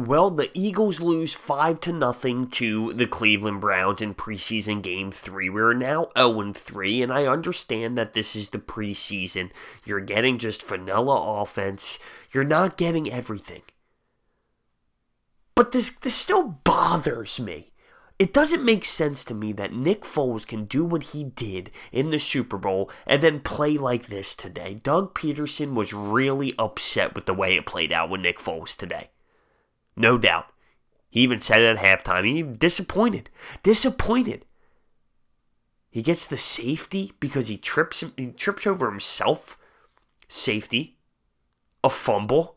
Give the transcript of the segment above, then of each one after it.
Well, the Eagles lose 5-0 to the Cleveland Browns in preseason game 3. We're now 0-3, and I understand that this is the preseason. You're getting just vanilla offense. You're not getting everything. But this still bothers me. It doesn't make sense to me that Nick Foles can do what he did in the Super Bowl and then play like this today. Doug Peterson was really upset with the way it played out with Nick Foles today. No doubt. He even said it at halftime. He disappointed. Disappointed. He gets the safety because he trips over himself. Safety. A fumble.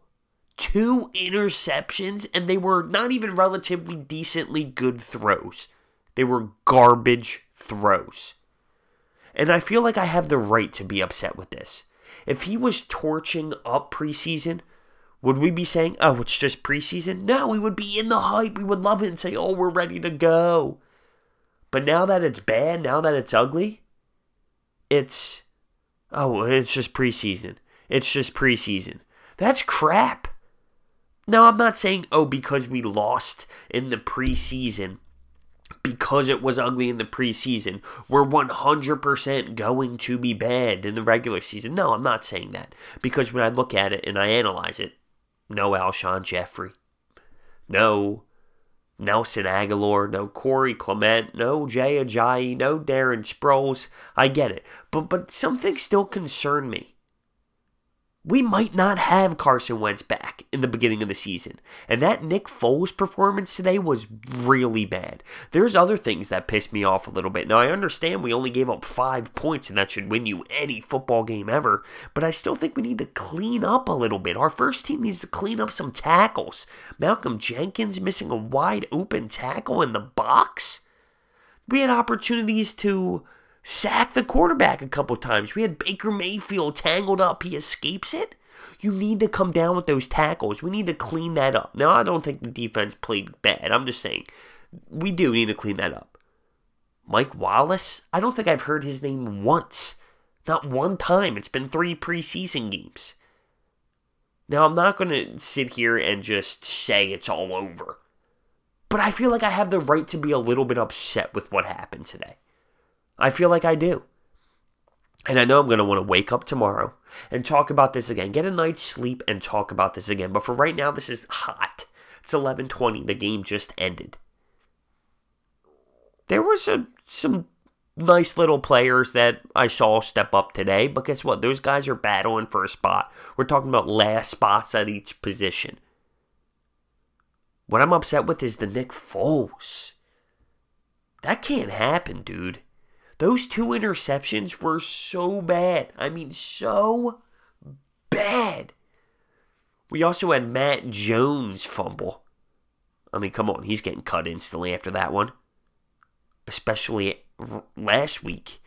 2 interceptions, and they were not even relatively decently good throws. They were garbage throws. And I feel like I have the right to be upset with this. If he was torching up preseason, would we be saying, oh, it's just preseason? No, we would be in the hype. We would love it and say, oh, we're ready to go. But now that it's bad, now that it's ugly, it's just preseason. It's just preseason. That's crap. Now, I'm not saying, oh, because we lost in the preseason, because it was ugly in the preseason, we're 100% going to be bad in the regular season. No, I'm not saying that. Because when I look at it and I analyze it, no Alshon Jeffrey, no Nelson Aguilar, no Corey Clement, no Jay Ajayi, no Darren Sproles. I get it. But some things still concern me. We might not have Carson Wentz back in the beginning of the season. And that Nick Foles performance today was really bad. There's other things that pissed me off a little bit. Now, I understand we only gave up 5 points, and that should win you any football game ever. But I still think we need to clean up a little bit. Our first team needs to clean up some tackles. Malcolm Jenkins missing a wide open tackle in the box. We had opportunities to sack the quarterback a couple times. We had Baker Mayfield tangled up. He escapes it. You need to come down with those tackles. We need to clean that up. Now, I don't think the defense played bad. I'm just saying, we do need to clean that up. Mike Wallace, I don't think I've heard his name once. Not one time. It's been 3 preseason games. Now, I'm not going to sit here and just say it's all over. But I feel like I have the right to be a little bit upset with what happened today. I feel like I do. And I know I'm going to want to wake up tomorrow and talk about this again. Get a night's sleep and talk about this again. But for right now, this is hot. It's 11:20. The game just ended. There were some nice little players that I saw step up today. But guess what? Those guys are battling for a spot. We're talking about last spots at each position. What I'm upset with is the Nick Foles. That can't happen, dude. Those 2 interceptions were so bad. I mean, so bad. We also had Matt Jones fumble. I mean, come on. He's getting cut instantly after that one. Especially last week.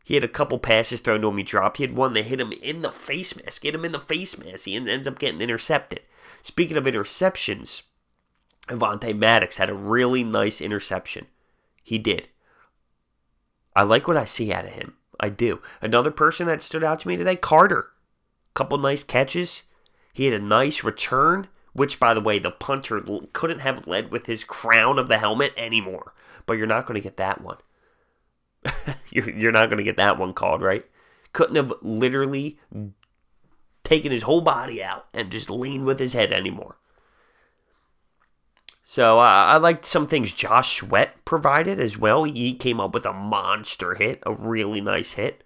He had a couple passes thrown to him. He dropped. He had one that hit him in the face mask. He ends up getting intercepted. Speaking of interceptions, Avonte Maddox had a really nice interception. He did. I like what I see out of him. I do. Another person that stood out to me today, Carter. Couple nice catches. He had a nice return, which, by the way, the punter couldn't have led with his crown of the helmet anymore. But you're not going to get that one. You're not going to get that one called, right? Couldn't have literally taken his whole body out and just leaned with his head anymore. So I liked some things Josh Sweat provided as well. He came up with a monster hit, a really nice hit.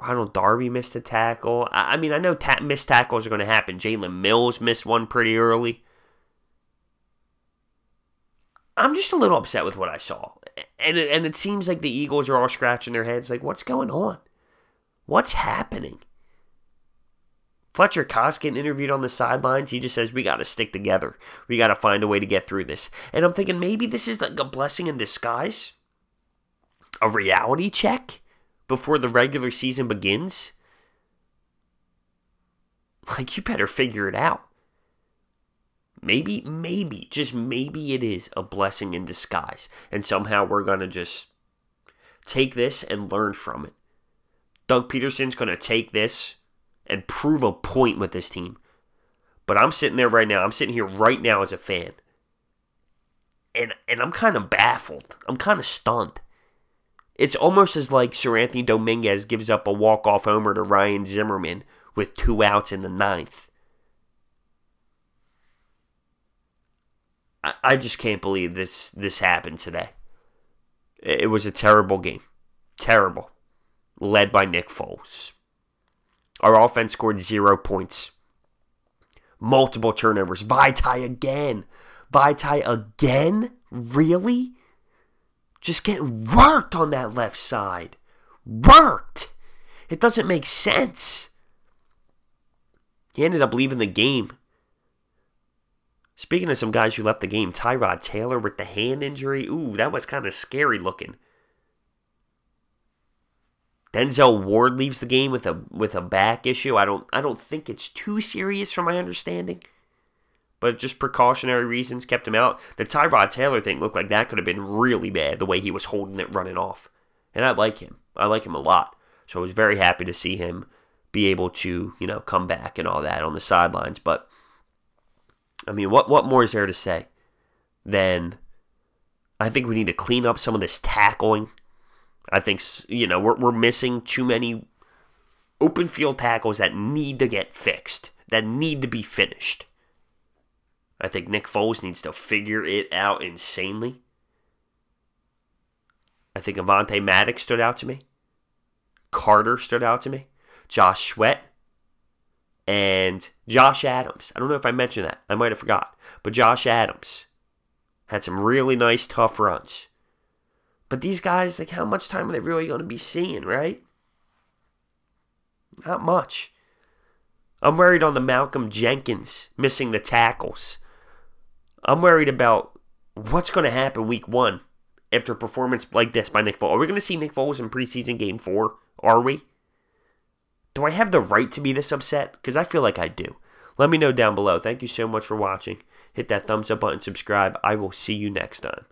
Ronald Darby missed a tackle. I mean, I know missed tackles are going to happen. Jalen Mills missed one pretty early. I'm just a little upset with what I saw. And it seems like the Eagles are all scratching their heads like, what's going on? What's happening? Fletcher Cox getting interviewed on the sidelines. He just says, we got to stick together. We got to find a way to get through this. And I'm thinking maybe this is like a blessing in disguise. A reality check before the regular season begins. Like, you better figure it out. Maybe, just maybe it is a blessing in disguise. And somehow we're going to just take this and learn from it. Doug Peterson's going to take this and prove a point with this team. But I'm sitting there right now. I'm sitting here right now as a fan. And I'm kind of baffled. I'm kind of stunned. It's almost as like Sir Anthony Dominguez gives up a walk-off homer to Ryan Zimmerman with 2 outs in the 9th. I just can't believe this happened today. It was a terrible game. Terrible. Led by Nick Foles. Our offense scored 0 points. Multiple turnovers. Vaitai again. Vaitai again? Really? Just getting worked on that left side. Worked. It doesn't make sense. He ended up leaving the game. Speaking of some guys who left the game, Tyrod Taylor with the hand injury. Ooh, that was kind of scary looking. Denzel Ward leaves the game with a back issue. I don't think it's too serious from my understanding. But just precautionary reasons kept him out. The Tyrod Taylor thing looked like that could have been really bad, the way he was holding it running off. And I like him. I like him a lot. So I was very happy to see him be able to, come back and all that on the sidelines. But, I mean, what more is there to say than I think we need to clean up some of this tackling. I think, we're missing too many open field tackles that need to get fixed, that need to be finished. I think Nick Foles needs to figure it out insanely. I think Avonte Maddox stood out to me. Carter stood out to me. Josh Sweat. And Josh Adams. I don't know if I mentioned that. I might have forgot. But Josh Adams had some really nice, tough runs. But these guys, how much time are they really going to be seeing, right? Not much. I'm worried on the Malcolm Jenkins missing the tackles. I'm worried about what's going to happen week 1 after a performance like this by Nick Foles. Are we going to see Nick Foles in preseason game 4? Are we? Do I have the right to be this upset? Because I feel like I do. Let me know down below. Thank you so much for watching. Hit that thumbs up button, subscribe. I will see you next time.